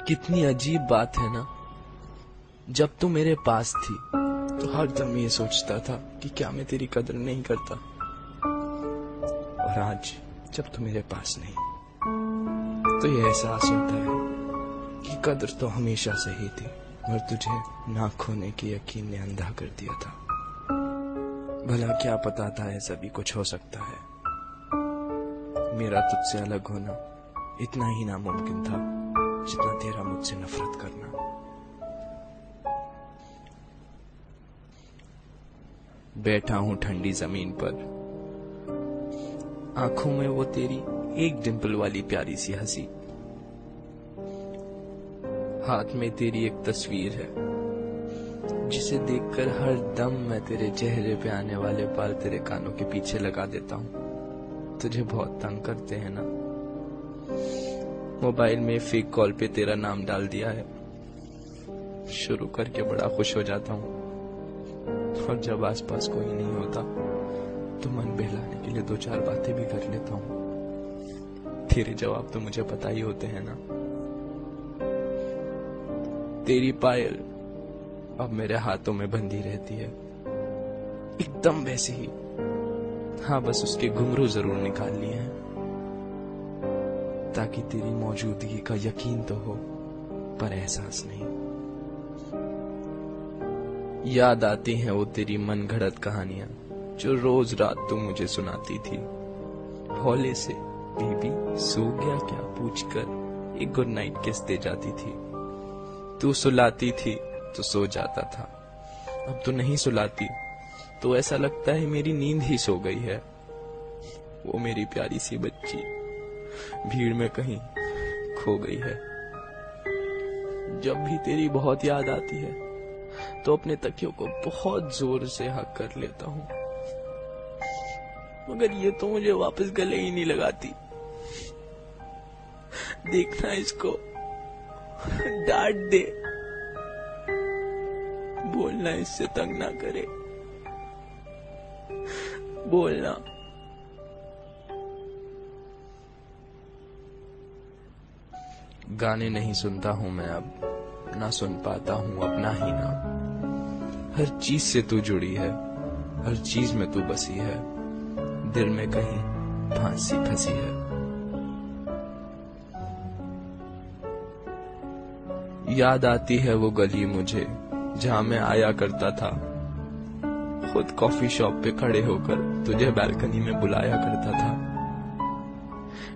कितनी अजीब बात है ना। जब तू मेरे पास थी तो हर दम ये सोचता था कि क्या मैं तेरी कदर नहीं करता, और आज जब तू मेरे पास नहीं तो ये एहसास होता है कि कदर तो हमेशा से ही थी, और तुझे ना खोने की यकीन ने अंधा कर दिया था। भला क्या पता था ऐसा भी कुछ हो सकता है। मेरा तुझसे अलग होना इतना ही नामुमकिन था जितना तेरा मुझसे नफरत करना। बैठा हूं ठंडी जमीन पर, आंखों में वो तेरी एक डिंपल वाली प्यारी सी हंसी, हाथ में तेरी एक तस्वीर है जिसे देखकर हर दम मैं तेरे चेहरे पे आने वाले बाल तेरे कानों के पीछे लगा देता हूं। तुझे बहुत तंग करते हैं ना। मोबाइल में फेक कॉल पे तेरा नाम डाल दिया है, शुरू करके बड़ा खुश हो जाता हूं, और जब आसपास कोई नहीं होता तो मन बहलाने के लिए दो चार बातें भी कर लेता हूं। तेरे जवाब तो मुझे पता ही होते हैं ना। तेरी पायल अब मेरे हाथों में बंधी रहती है, एकदम वैसे ही। हाँ, बस उसके घुंघरू जरूर निकाल लिए हैं ताकि तेरी मौजूदगी का यकीन तो हो, पर एहसास नहीं। याद आती हैं वो तेरी मन घड़त कहानियां जो रोज रात तू मुझे सुनाती थी। हौले से बीबी सो गया क्या पूछकर एक गुड नाइट किस दे जाती थी। तू सुलाती थी तो सो जाता था, अब तो नहीं सुलाती तो ऐसा लगता है मेरी नींद ही सो गई है। वो मेरी प्यारी सी बच्ची भीड़ में कहीं खो गई है। जब भी तेरी बहुत याद आती है तो अपने तकियों को बहुत जोर से हक कर लेता हूं, मगर ये तो मुझे वापस गले ही नहीं लगाती। देखना इसको, डांट दे, बोलना इससे तंग ना करे, बोलना। गाने नहीं सुनता हूं मैं अब, ना सुन पाता हूं अपना ही नाम। हर चीज से तू जुड़ी है, हर चीज में तू बसी है, दिल में कहीं फांसी फंसी है। याद आती है वो गली मुझे जहां मैं आया करता था, खुद कॉफी शॉप पे खड़े होकर तुझे बालकनी में बुलाया करता था।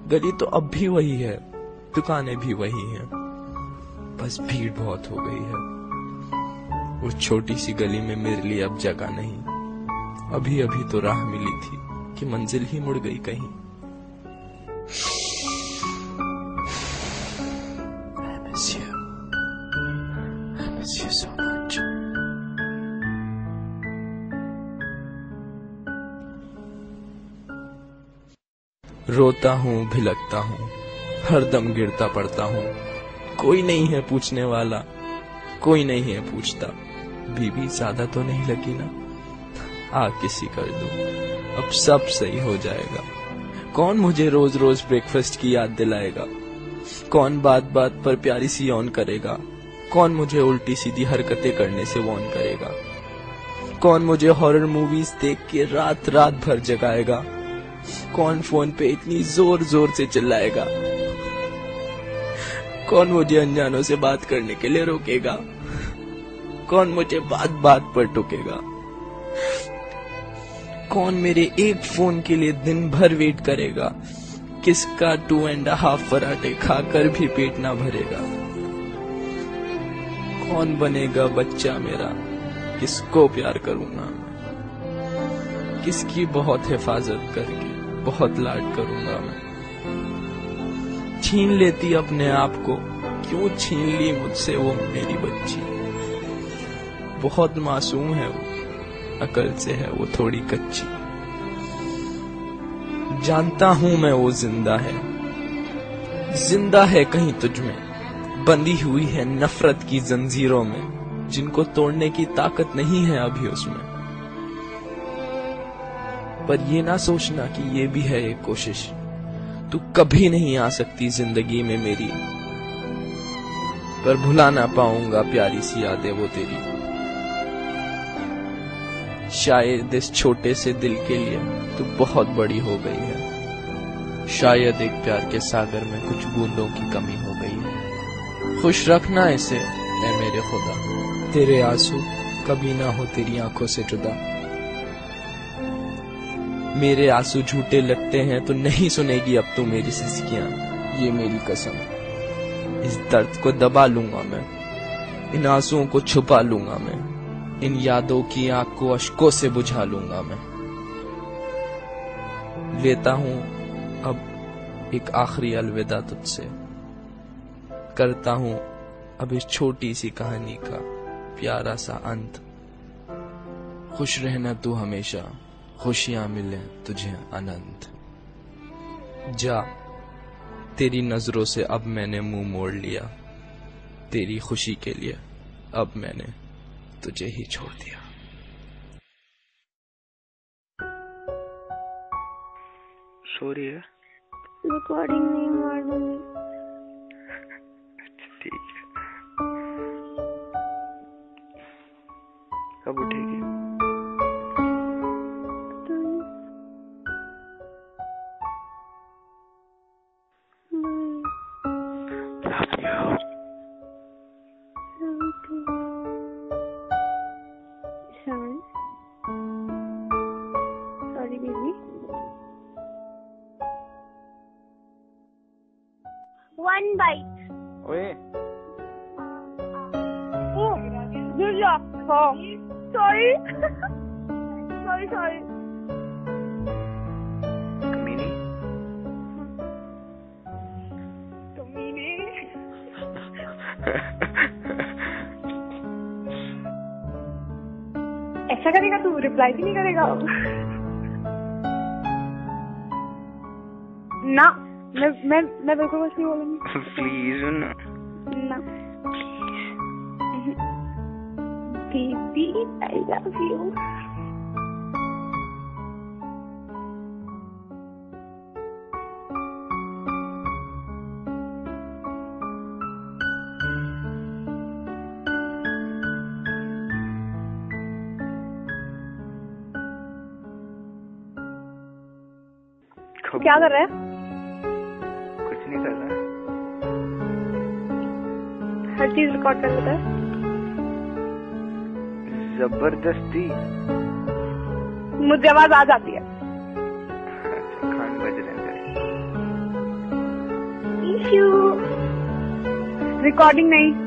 गली तो अब भी वही है, दुकानें भी वही हैं, बस भीड़ बहुत हो गई है। उस छोटी सी गली में मेरे लिए अब जगह नहीं। अभी अभी तो राह मिली थी कि मंजिल ही मुड़ गई कहीं। I miss you. I miss you so much. रोता हूँ, भिलकता हूँ, हर दम गिरता पड़ता हूँ। कोई नहीं है पूछने वाला, कोई नहीं है पूछता। बीबी ज्यादा तो नहीं लगी ना, आ किसी कर दूं, अब सब सही हो जाएगा। कौन मुझे रोज रोज ब्रेकफास्ट की याद दिलाएगा, कौन बात बात पर प्यारी सी ऑन करेगा, कौन मुझे उल्टी सीधी हरकतें करने से वॉर्न करेगा, कौन मुझे हॉरर मूवीज देख के रात रात भर जगाएगा, कौन फोन पे इतनी जोर जोर से चिल्लाएगा, कौन मुझे अनजानों से बात करने के लिए रोकेगा, कौन मुझे बात बात पर टोकेगा, कौन मेरे एक फोन के लिए दिन भर वेट करेगा, किसका 2.5 पराठे खाकर भी पेट ना भरेगा, कौन बनेगा बच्चा मेरा, किसको प्यार करूंगा, किसकी बहुत हिफाजत करके बहुत लाड करूंगा मैं। छीन लेती अपने आप को, क्यों छीन ली मुझसे वो मेरी बच्ची। बहुत मासूम है वो, अकल से है वो थोड़ी कच्ची। जानता हूं मैं वो जिंदा है कहीं तुझ में, बंधी हुई है नफरत की जंजीरों में, जिनको तोड़ने की ताकत नहीं है अभी उसमें। पर ये ना सोचना कि ये भी है एक कोशिश, तू कभी नहीं आ सकती जिंदगी में मेरी। पर भुला ना पाऊंगा प्यारी सी यादें वो तेरी। शायद इस छोटे से दिल के लिए तू बहुत बड़ी हो गई है। शायद एक प्यार के सागर में कुछ बूंदों की कमी हो गई है। खुश रखना इसे ऐ मेरे खुदा, तेरे आंसू कभी ना हो तेरी आंखों से जुदा। मेरे आंसू झूठे लगते हैं तो नहीं सुनेगी अब तू मेरी सिसकियां, ये मेरी कसम। इस दर्द को दबा लूंगा मैं, इन आंसुओं को छुपा लूंगा मैं, इन यादों की आग को अश्कों से बुझा लूंगा मैं। लेता हूं अब एक आखिरी अलविदा तुझसे, करता हूं अब इस छोटी सी कहानी का प्यारा सा अंत। खुश रहना तू हमेशा, खुशियां मिले तुझे अनंत। जा, तेरी नजरों से अब मैंने मुंह मोड़ लिया, तेरी खुशी के लिए अब मैंने तुझे ही छोड़ दिया। सॉरी है, रिकॉर्डिंग नहीं मार दूंगी। ठीक है, कब उठेगी? Sorry, baby. One bite. ओए, Oh, good job. Oh, sorry. sorry. कमीनी। ऐसा करेगा तू? रिप्लाई भी नहीं करेगा? ना, मैं बिल्कुल कुछ नहीं बोलूंगी। प्लीज ना बेबी, आई लव यू। क्या कर रहा है? कुछ नहीं कर रहा। हर चीज रिकॉर्ड कर लेता है। जबरदस्ती। मुझे आवाज आ जाती है। खान बज रहे हैं। रिकॉर्डिंग नहीं।